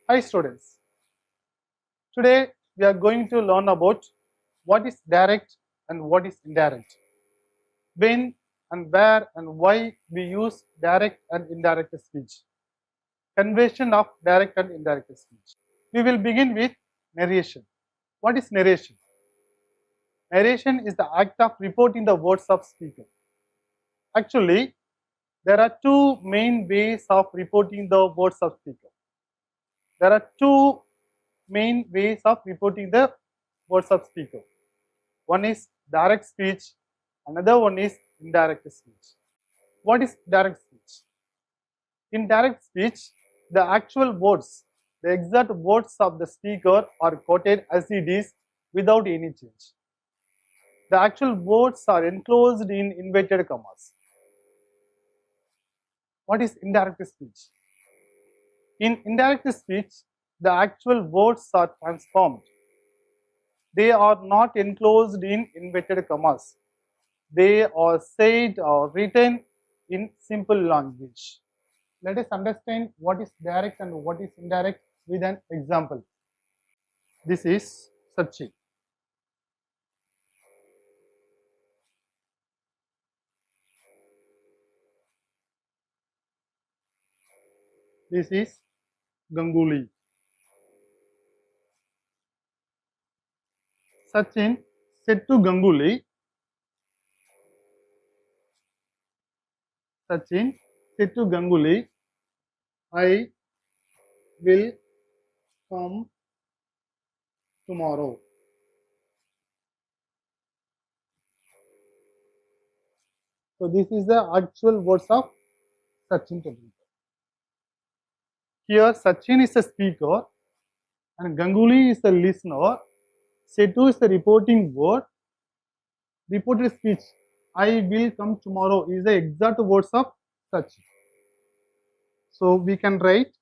Hi students, today we are going to learn about what is direct and what is indirect, when and where and why we use direct and indirect speech, conversion of direct and indirect speech. We will begin with narration. What is narration? Narration is the act of reporting the words of speaker. Actually, there are two main ways of reporting the words of speaker. There are two main ways of reporting the words of speaker. One is direct speech, another one is indirect speech. What is direct speech? In direct speech, the actual words, the exact words of the speaker are quoted as it is without any change. The actual words are enclosed in inverted commas. What is indirect speech? In indirect speech, the actual words are transformed. They are not enclosed in inverted commas. They are said or written in simple language. Let us understand what is direct and what is indirect with an example. This is Sachin. This is Ganguly. Sachin said to Ganguly, Sachin said to Ganguly, I will come tomorrow. So this is the actual words of Sachin Tendulkar. Here Sachin is a speaker and Ganguly is the listener. Setu is the reporting word. Reported speech, I will come tomorrow, is the exact words of Sachin. So we can write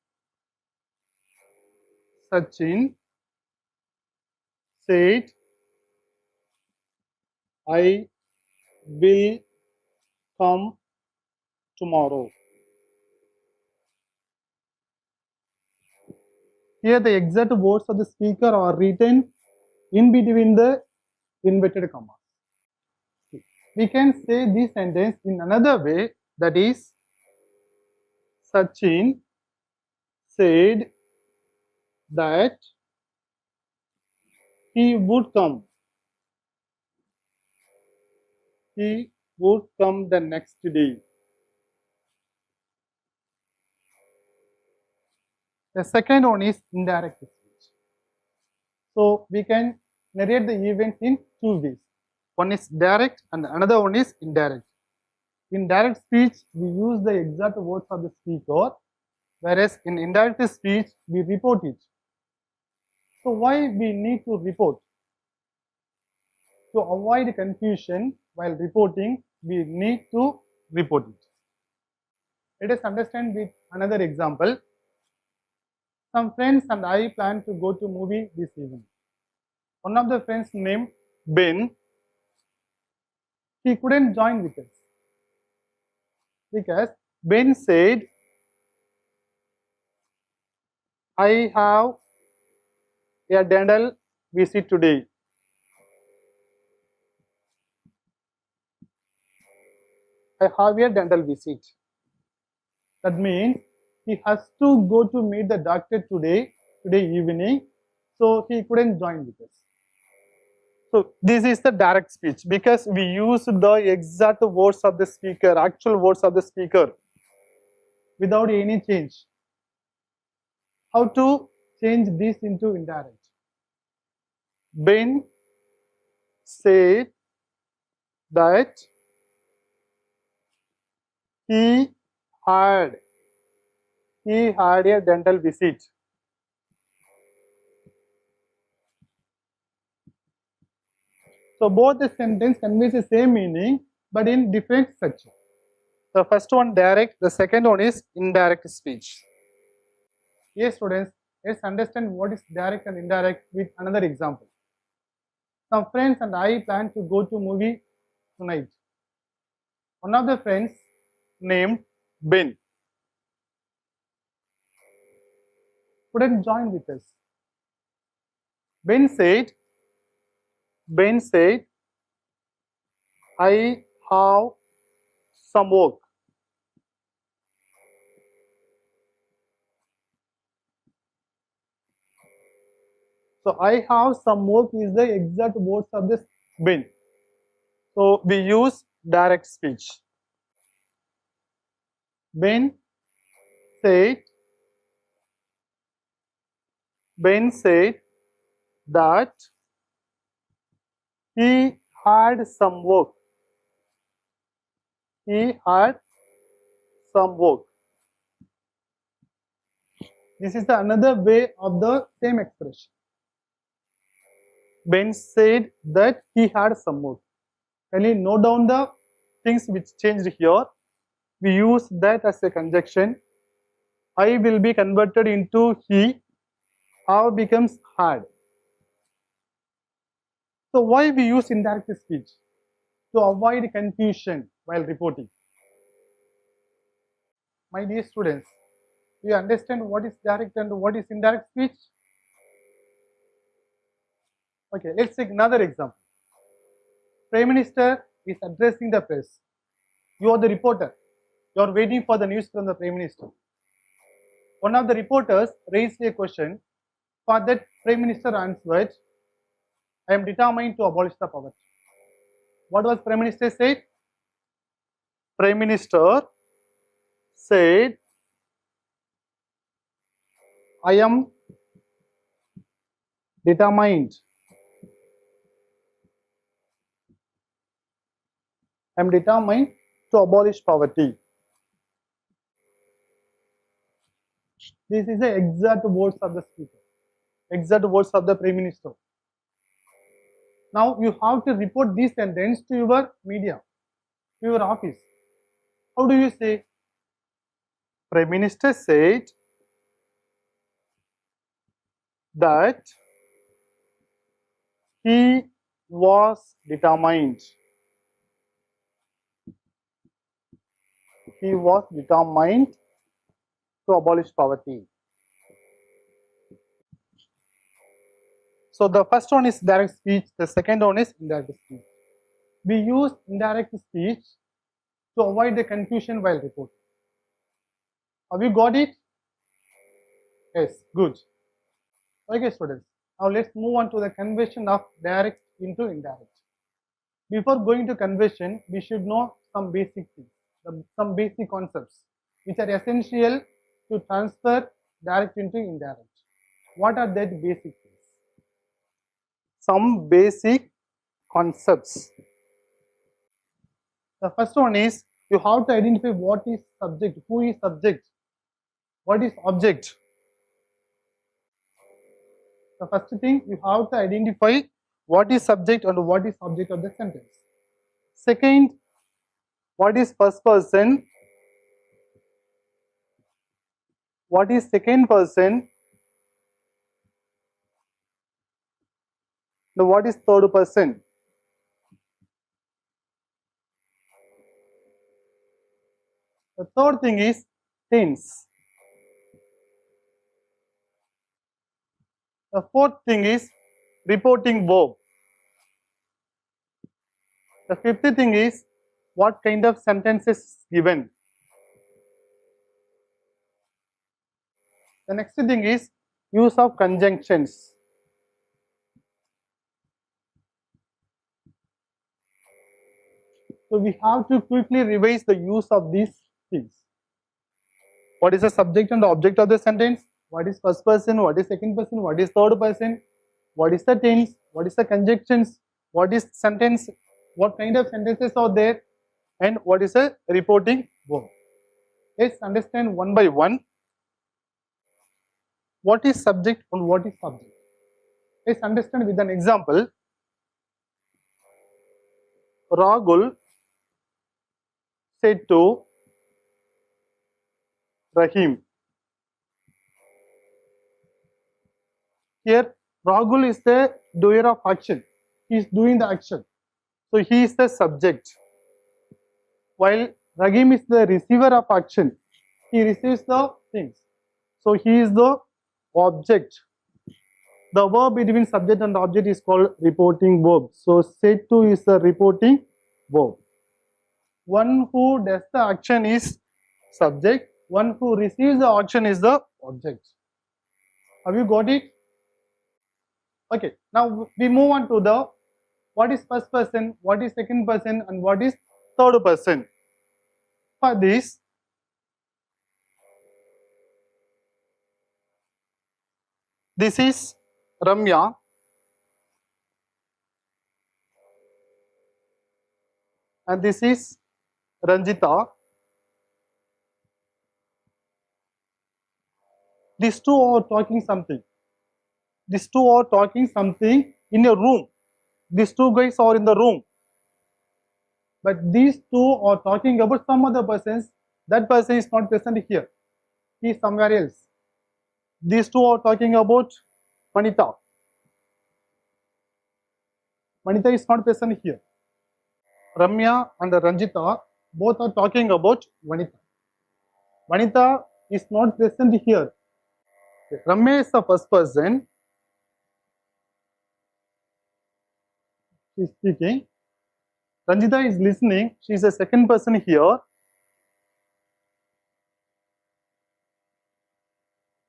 Sachin said, I will come tomorrow. Here the exact words of the speaker are written in between the inverted commas. We can say this sentence in another way, that is, Sachin said that he would come. He would come the next day. The second one is indirect speech. So we can narrate the events in two ways. One is direct and another one is indirect. In direct speech, we use the exact words of the speaker, whereas in indirect speech, we report it. So why we need to report? To avoid confusion while reporting, we need to report it. Let us understand with another example. Some friends and I plan to go to movie this evening. One of the friends named Ben, he couldn't join with us because Ben said, I have a dental visit today. I have a dental visit. That means he has to go to meet the doctor today evening, so he couldn't join with us. So this is the direct speech because we use the exact words of the speaker, actual words of the speaker without any change. How to change this into indirect? Ben said that he had a dental visit. So both the sentence conveys the same meaning but in different structure. The first one direct, the second one is indirect speech. Yes students, let's understand what is direct and indirect with another example. Some friends and I plan to go to movie tonight. One of the friends named Ben, Students, join with us. Ben said, I have some work. So I have some work is the exact words of this Ben. So we use direct speech. Ben said that he had some work. He had some work. This is another way of the same expression. Ben said that he had some work. Can you note down the things which changed here? We use that as a conjunction. I will be converted into he. Have becomes had. So why we use indirect speech? To avoid confusion while reporting. My dear students, do you understand what is direct and what is indirect speech? Okay, let's take another example. Prime Minister is addressing the press. You are the reporter. You are waiting for the news from the Prime Minister. One of the reporters raised a question. For that, Prime Minister answered, I am determined to abolish the poverty. What was Prime Minister said? Prime Minister said, I am determined. I am determined to abolish poverty. This is the exact words of the speaker, exact words of the Prime Minister. Now you have to report this sentence to your media, to your office. How do you say? Prime Minister said that he was determined. He was determined to abolish poverty. So the first one is direct speech, the second one is indirect speech. We use indirect speech to avoid the confusion while reporting. Have you got it? Yes, good. Okay, students. Now let's move on to the conversion of direct into indirect. Before going to conversion, we should know some basic things, some basic concepts which are essential to transfer direct into indirect. What are that basic things? Some basic concepts. The first one is you have to identify what is subject, who is subject, what is object. The first thing you have to identify what is subject and what is object of the sentence. Second, what is first person, what is second person, and what is third person. The third thing is tense. The fourth thing is reporting verb. The fifth thing is what kind of sentences is given. The next thing is use of conjunctions. So we have to quickly revise the use of these things. What is the subject and the object of the sentence? What is first person? What is second person? What is third person? What is the tense? What is the conjunctions? What is sentence? What kind of sentences are there? And what is a reporting verb? Let's understand one by one. What is subject and what is object? Let's understand with an example. Rahul said to Rahim. Here, Rahul is the doer of action. He is doing the action. So, he is the subject. While Rahim is the receiver of action. He receives the things. So, he is the object. The verb between subject and object is called reporting verb. So said to is the reporting verb. One who does the action is subject. One who receives the action is the object. Have you got it? Okay. Now we move on to the what is first person, what is second person, and what is third person. For this, this is Ramya. And this is Ranjita. These two are talking something. These two are talking something in a room. These two guys are in the room. But these two are talking about some other persons. That person is not present here. He is somewhere else. These two are talking about Vanita. Vanita is not present here. Ramya and Ranjita both are talking about Vanita. Vanita is not present here. Ramya is the first person. She is speaking. Ranjita is listening. She is the second person here.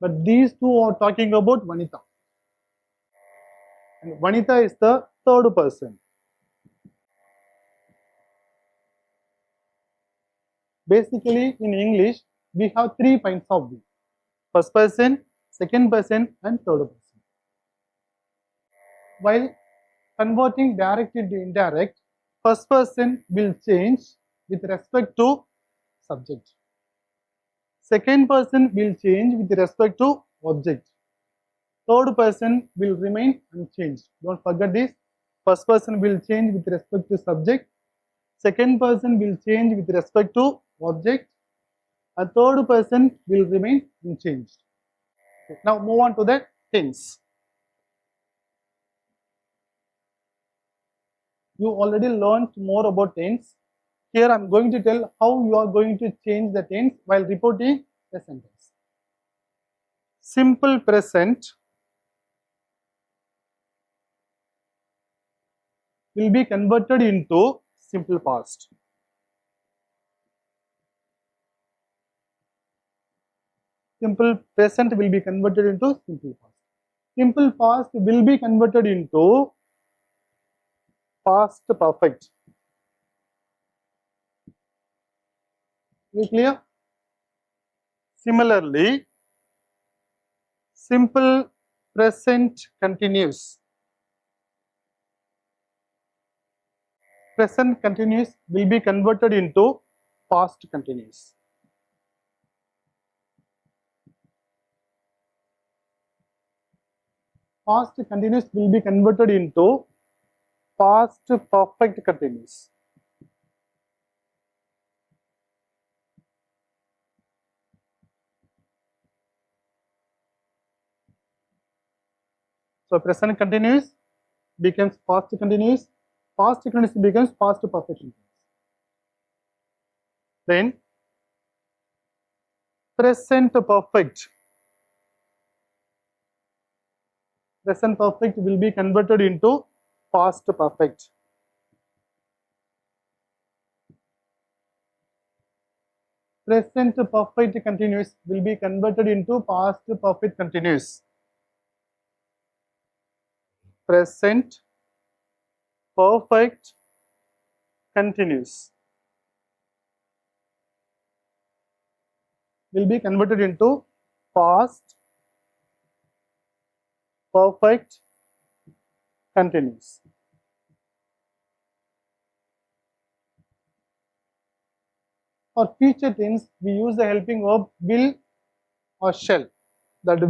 But these two are talking about Vanita. And Vanita is the third person. Basically, in English, we have 3 kinds of we. First person, second person, and third person. While converting direct into indirect, first person will change with respect to subject. Second person will change with respect to object. Third person will remain unchanged. Don't forget this. First person will change with respect to subject. Second person will change with respect to object. A third person will remain unchanged. Okay. Now move on to the tense. You already learned more about tense. Here I am going to tell how you are going to change the tense while reporting a sentence. Simple present will be converted into simple past. Simple present will be converted into simple past. Simple past will be converted into past perfect. Is it clear? Similarly, simple present continuous. Present continuous will be converted into past continuous. Past continuous will be converted into past perfect continuous. So present continuous becomes past continuous becomes past perfect continuous. Then present perfect will be converted into past perfect. Present perfect continuous will be converted into past perfect continuous. Present perfect continuous will be converted into past perfect continuous. For future tense, we use the helping verb will or shall. That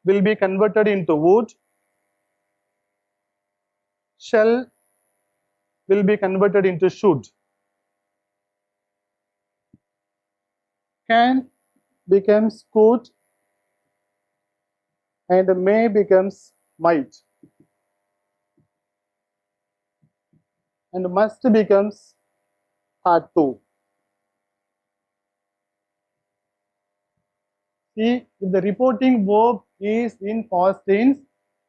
will be converted into would. Shall will be converted into should. Can becomes could, and may becomes might, and must becomes had to. See, if the reporting verb is in past tense,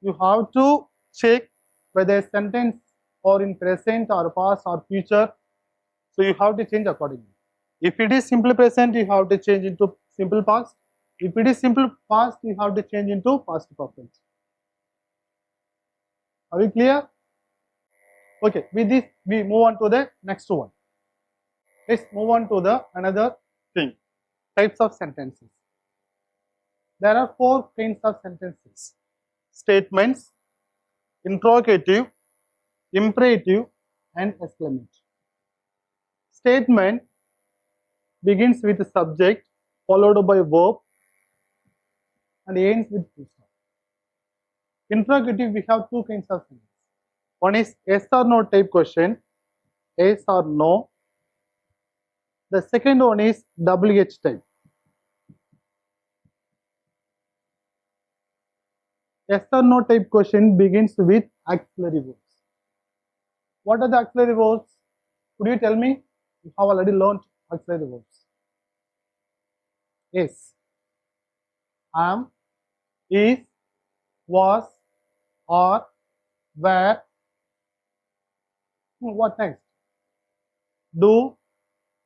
you have to check whether sentence or in present or past or future. So you have to change accordingly. If it is simple present, you have to change into simple past. If it is simple past, you have to change into past perfect. Are we clear? Okay, with this we move on to the next one. Let's move on to the another thing, types of sentences. There are 4 kinds of sentences: statements, interrogative, imperative, and exclamative. Statement begins with a subject followed by a verb and ends with full stop. Interrogative, we have 2 kinds of sentences. One is yes or no type question, yes or no. The second one is WH type. Yes or no type question begins with auxiliary verbs. What are the auxiliary verbs? Could you tell me? You have already learned auxiliary verbs. Yes, am, is, was, are, were. What next? Do,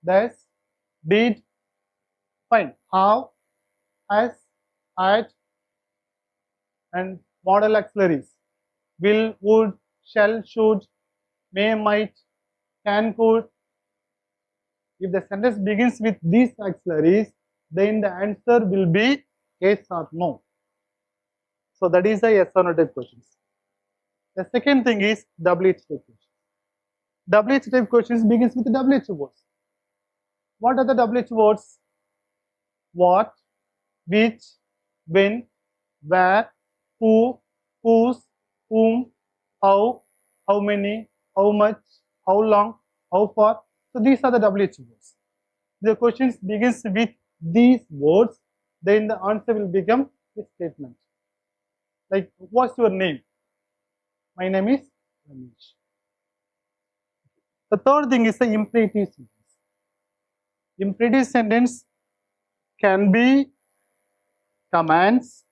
does, did. Fine. How, has, had, and modal auxiliaries: will, would, shall, should, may, might, can, could. If the sentence begins with these auxiliaries, then the answer will be yes or no. So that is the yes or no type questions. The second thing is WH type questions. WH type questions begins with WH words. What are the WH words? What, which, when, where, who, whose, whom, how many, how much, how long, how far. So these are the WH words. The questions begins with these words, then the answer will become a statement. Like, what's your name? My name is Ramesh. The third thing is the imperative sentence. Imperative sentence can be commands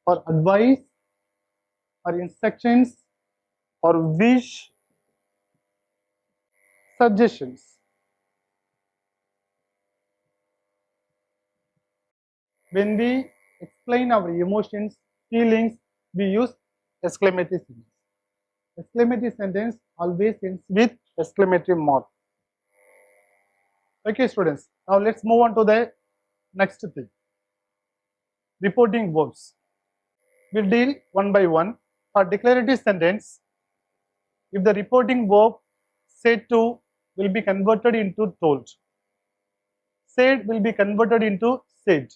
or advice or instructions or wish, suggestions. When we explain our emotions, feelings, we use exclamative sentence. Exclamative sentence always ends with exclamatory mark. Okay, students. Now let's move on to the next thing. Reporting verbs. We'll deal one by one. For declarative sentence, if the reporting verb said to will be converted into told. Said will be converted into said.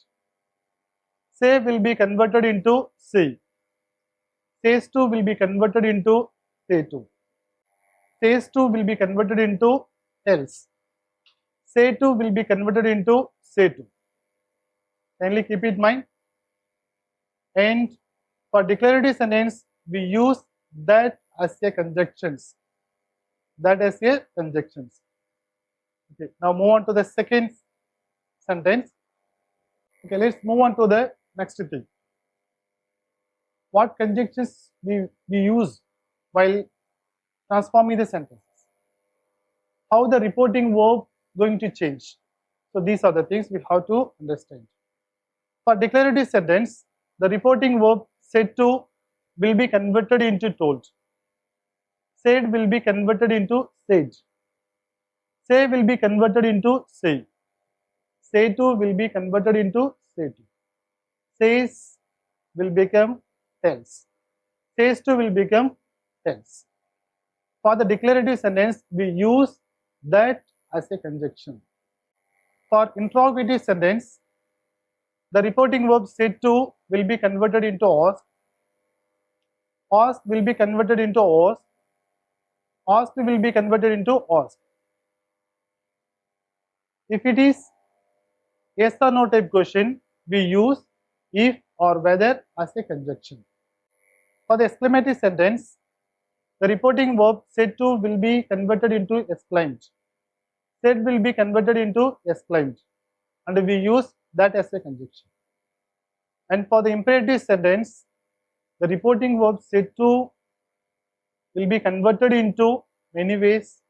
Say will be converted into say. Says to will be converted into say to. Says to will be converted into else. Say to will be converted into say to. Kindly keep it in mind. And for declarative sentence, we use that as a conjunctions. That as a conjunctions. Okay, now move on to the second sentence. Okay, let's move on to the next thing. What conjunctions we use while transforming the sentences? How the reporting verb going to change? So these are the things we have to understand. For declarative sentence, the reporting verb said to will be converted into told. Said will be converted into said. Say will be converted into say. Say to will be converted into say to. Says will become tells. Says to will become tells. For the declarative sentence, we use that as a conjunction. For interrogative sentence, the reporting verb said to will be converted into asked. Asked will be converted into asked. Asked will be converted into asked. If it is yes or no type question, we use if or whether as a conjunction. For the exclamative sentence, the reporting verb said to will be converted into exclaimed. said will be converted into exclaimed, and we use that as a conjunction. And for the imperative sentence, the reporting verb said to will be converted into many ways.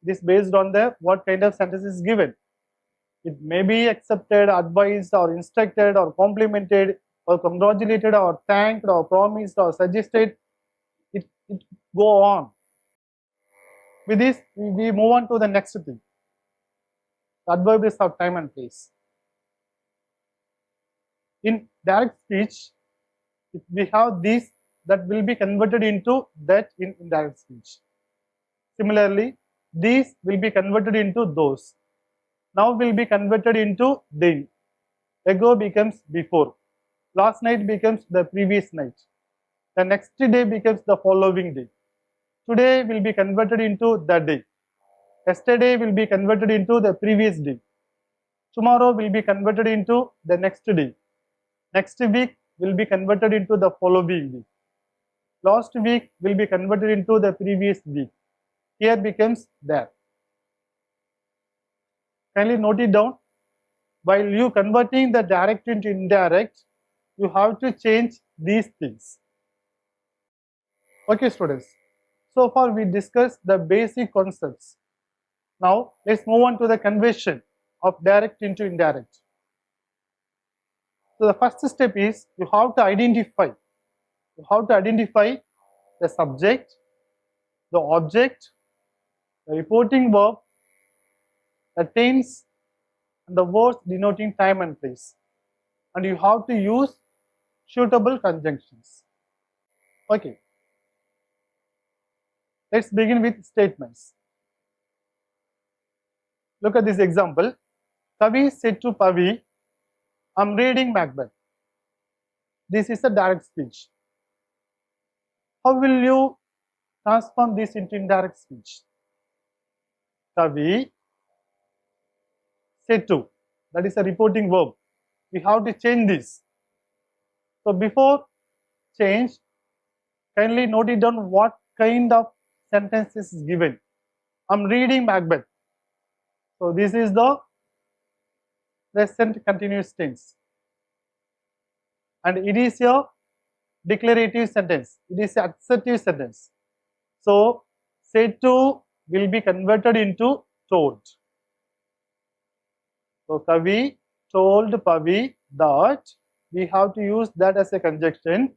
It is based on the what kind of sentence is given. It may be accepted, advised, or instructed, or complimented, or congratulated, or thanked, or promised, or suggested. It go on. With this, we move on to the next thing. The adverb is of time and place. In direct speech, we have these that will be converted into that in indirect speech. Similarly, these will be converted into those. Now will be converted into then. Ago becomes before. Last night becomes the previous night. The next day becomes the following day. Today will be converted into the day. Yesterday will be converted into the previous day. Tomorrow will be converted into the next day. Next week will be converted into the following week. Last week will be converted into the previous week. Here becomes there. Kindly note it down. While you converting the direct into indirect, you have to change these things. Okay, students. So far we discussed the basic concepts. Now let's move on to the conversion of direct into indirect. So the first step is you have to identify. You have to identify the subject, the object, the reporting verb, the tense, and the words denoting time and place. And you have to use suitable conjunctions. Okay. Let's begin with statements. Look at this example. Kavi said to Pavi, I'm reading Macbeth. This is a direct speech. How will you transform this into indirect speech? Kavi said to, that is a reporting verb. We have to change this. So before change, kindly note it down what kind of sentence is given. I'm reading Macbeth. So this is the present continuous tense. And it is a declarative sentence. It is an assertive sentence. So said to will be converted into told. So Kavi told Pavi that we have to use that as a conjunction.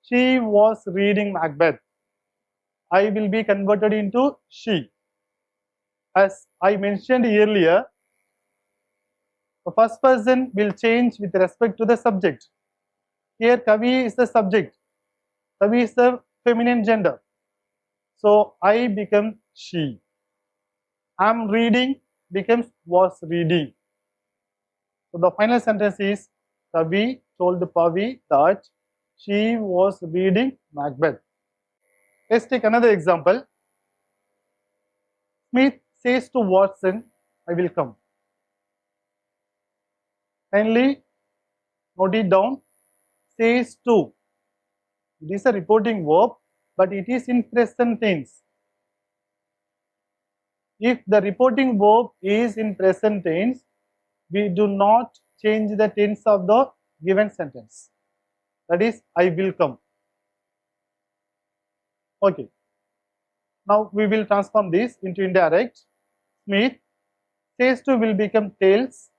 She was reading Macbeth. I will be converted into she. As I mentioned earlier, the first person will change with respect to the subject. Here Kavi is the subject. Kavi is the feminine gender. So I become she. Am reading becomes was reading. So the final sentence is Kavi told Pavi that she was reading Macbeth. Let's take another example. Smith says to Watson, I will come. Kindly note it down. Says to. It is a reporting verb, but it is in present tense. If the reporting verb is in present tense, we do not change the tense of the given sentence. That is, I will come. Okay. Now we will transform this into indirect. Smith says to will become tells.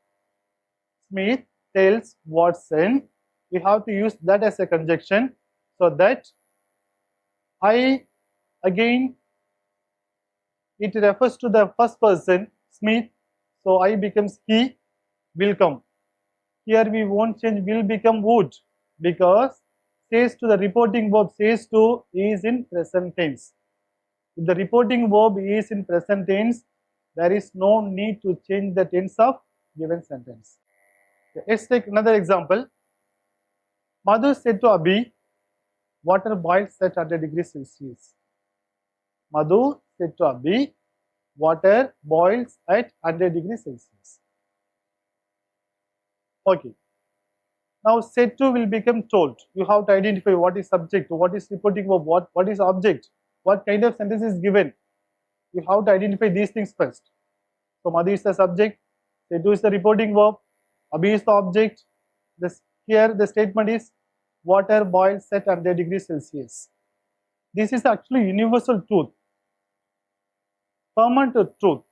Smith tells Watson. We have to use that as a conjunction so that I again it refers to the first person Smith. So I becomes he will come. Here we won't change will become would because says to the reporting verb says to is in present tense. If the reporting verb is in present tense, there is no need to change the tense of given sentence. Let's take another example. Madhu said to Abhi, water boils at 100 degrees Celsius. Madhu said to Abhi, water boils at 100 degrees Celsius. Okay. Now said to will become told. You have to identify what is subject, what is reporting verb, what is object, what kind of sentence is given. You have to identify these things first. So Madhu is the subject, Setu is the reporting verb, Abhi is the object. Here the statement is water boils at 100 degrees Celsius. This is actually universal truth, permanent truth.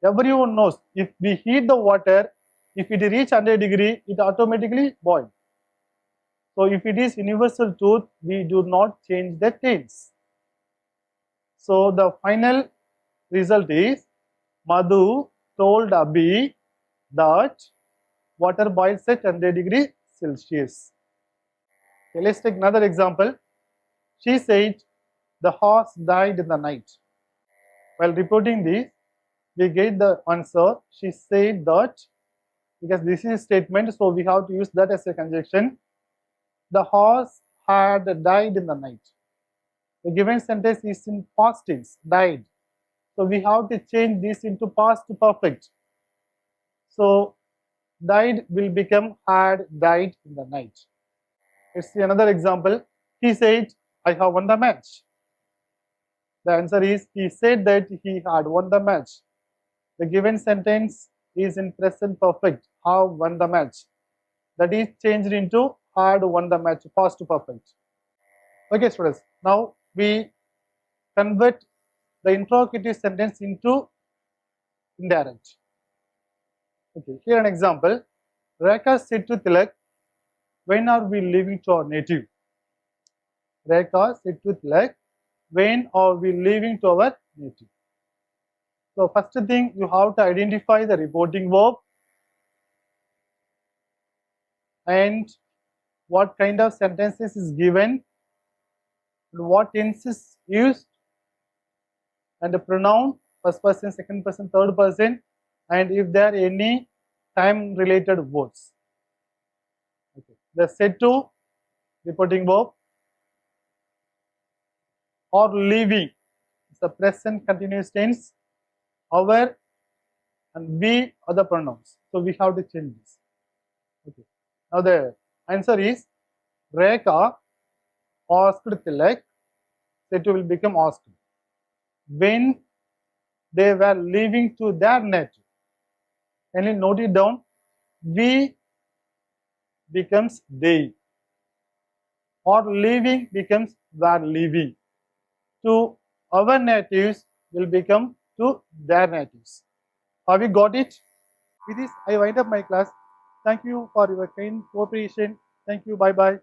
Everyone knows if we heat the water, if it reaches 100 degree, it automatically boils. So if it is universal truth, we do not change the tense. So the final result is Madhu told Abhi that water boils at 100 degrees Celsius. Okay, let's take another example. She said the horse died in the night. While reporting this, we get the answer. She said that, because this is a statement, so we have to use that as a conjunction. The horse had died in the night. The given sentence is in past tense, died. So we have to change this into past perfect. So died will become had died in the night. Let's see another example. He said, I have won the match. The answer is, he said that he had won the match. The given sentence is in present perfect, have won the match. That is changed into had won the match, past perfect. Okay, students, now we convert the interrogative sentence into indirect. Okay, here an example. Rekha said to Tilak, when are we leaving to our native? Rekha said to Tilak, when are we leaving to our native? So first thing, you have to identify the reporting verb and what kind of sentences is given, and what tense is used, and the pronoun, first person, second person, third person, and if there are any time related words. Okay. The said to reporting verb, or leaving is the present continuous tense, our and we are the pronouns. So we have to change this. Okay. Now the answer is Rekha asked Tilak, said to will become asked. When they were leaving to their native. Can you note it down? We becomes they, or leaving becomes were leaving. To our natives will become to their natives. Have you got it? With this, I wind up my class. Thank you for your kind cooperation. Thank you. Bye bye.